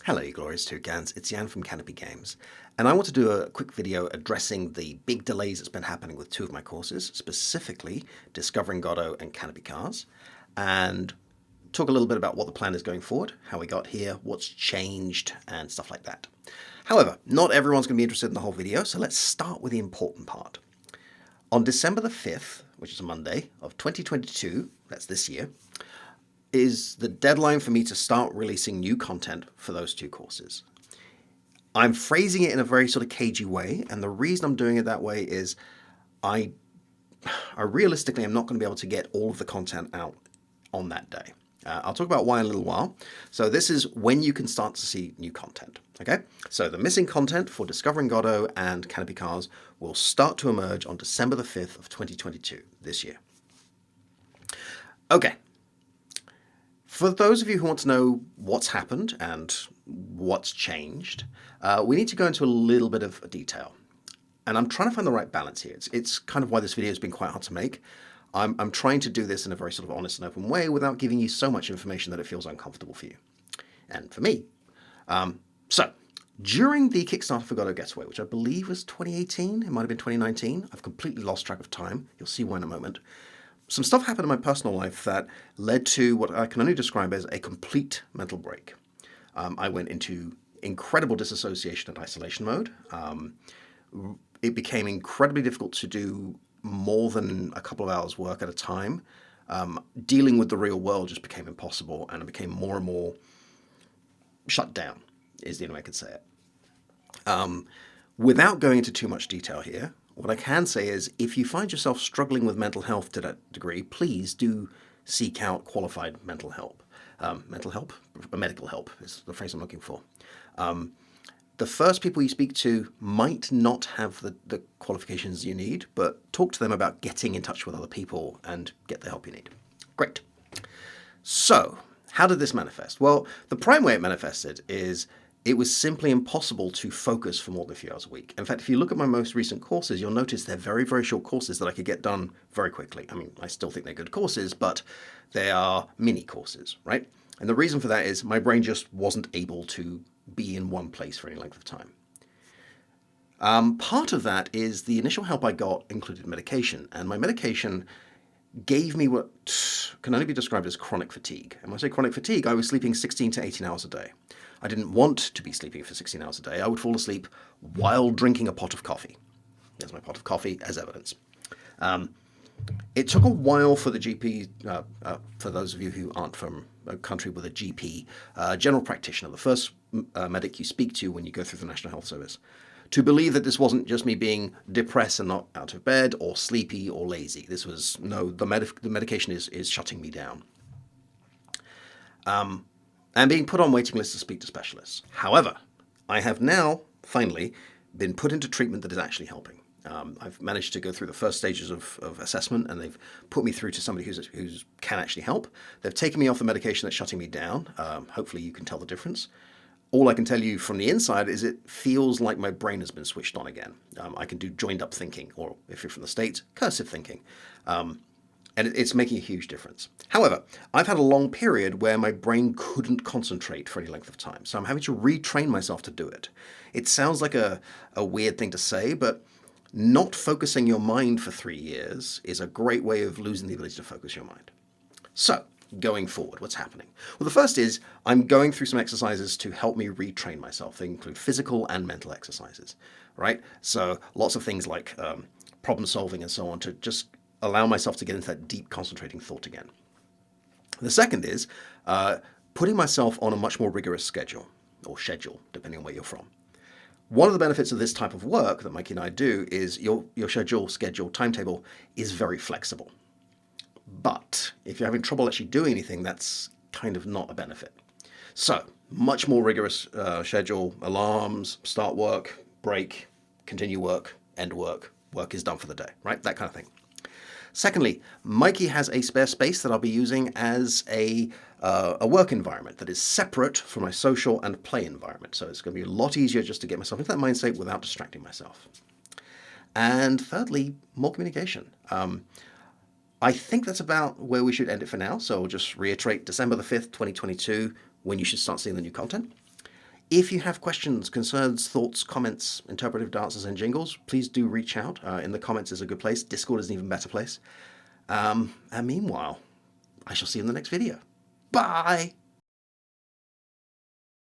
Hello, you glorious toucans. It's Yann from Canopy Games, and I want to do a quick video addressing the big delays that's been happening with two of my courses, specifically Discovering Godot and Canopy Cars, and talk a little bit about what the plan is going forward, how we got here, what's changed, and stuff like that. However, not everyone's going to be interested in the whole video, so let's start with the important part. On December the 5th, which is a Monday, of 2022, that's this year, is the deadline for me to start releasing new content for those two courses. I'm phrasing it in a very sort of cagey way, and the reason I'm doing it that way is I realistically am not going to be able to get all of the content out on that day. I'll talk about why in a little while. So this is when you can start to see new content. Okay, so the missing content for Discovering Godot and Canopy Cars will start to emerge on December the 5th of 2022, this year. Okay. For those of you who want to know what's happened and what's changed, we need to go into a little bit of detail. And I'm trying to find the right balance here. It's kind of why this video has been quite hard to make. I'm trying to do this in a very sort of honest and open way without giving you so much information that it feels uncomfortable for you. And for me. So, during the Kickstarter for Godot Getaway, which I believe was 2018, it might have been 2019, I've completely lost track of time. You'll see why in a moment. Some stuff happened in my personal life that led to what I can only describe as a complete mental break. I went into incredible disassociation and isolation mode. It became incredibly difficult to do more than a couple of hours work at a time. Dealing with the real world just became impossible, and it became more and more shut down, is the only way I could say it. Without going into too much detail here, what I can say is if you find yourself struggling with mental health to that degree, please do seek out qualified mental help. Medical help is the phrase I'm looking for. The first people you speak to might not have the qualifications you need, but talk to them about getting in touch with other people and get the help you need. Great. So, how did this manifest? Well, the prime way it manifested is it was simply impossible to focus for more than a few hours a week. In fact, if you look at my most recent courses, you'll notice they're very, very short courses that I could get done very quickly. I mean, I still think they're good courses, but they are mini courses, right? And the reason for that is my brain just wasn't able to be in one place for any length of time. Part of that is the initial help I got included medication, and my medication gave me what can only be described as chronic fatigue. And when I say chronic fatigue, I was sleeping 16 to 18 hours a day. I didn't want to be sleeping for 16 hours a day. I would fall asleep while drinking a pot of coffee. There's my pot of coffee as evidence. It took a while for the GP, for those of you who aren't from a country with a GP, general practitioner, the first medic you speak to when you go through the National Health Service, to believe that this wasn't just me being depressed and not out of bed or sleepy or lazy. This was, no, the medication is shutting me down. And being put on waiting lists to speak to specialists. However, I have now, finally, been put into treatment that is actually helping. I've managed to go through the first stages of assessment, and they've put me through to somebody who can actually help. They've taken me off the medication that's shutting me down. Hopefully you can tell the difference. All I can tell you from the inside is it feels like my brain has been switched on again. I can do joined-up thinking, or if you're from the States, cursive thinking. And it's making a huge difference. However, I've had a long period where my brain couldn't concentrate for any length of time, so I'm having to retrain myself to do it. It sounds like a weird thing to say, but not focusing your mind for 3 years is a great way of losing the ability to focus your mind. So, going forward, what's happening? Well, the first is I'm going through some exercises to help me retrain myself. They include physical and mental exercises, right? So lots of things like problem solving and so on to just allow myself to get into that deep concentrating thought again. The second is putting myself on a much more rigorous schedule, or schedule, depending on where you're from. One of the benefits of this type of work that Mikey and I do is your schedule, timetable is very flexible. But if you're having trouble actually doing anything, that's kind of not a benefit. So, much more rigorous schedule, alarms, start work, break, continue work, end work, work is done for the day, right? That kind of thing. Secondly, Mikey has a spare space that I'll be using as a work environment that is separate from my social and play environment. So it's going to be a lot easier just to get myself into that mindset without distracting myself. And thirdly, more communication. I think that's about where we should end it for now. So I'll just reiterate December the 5th, 2022, when you should start seeing the new content. If you have questions, concerns, thoughts, comments, interpretive dances, and jingles, please do reach out. In the comments is a good place. Discord is an even better place. And meanwhile, I shall see you in the next video. Bye!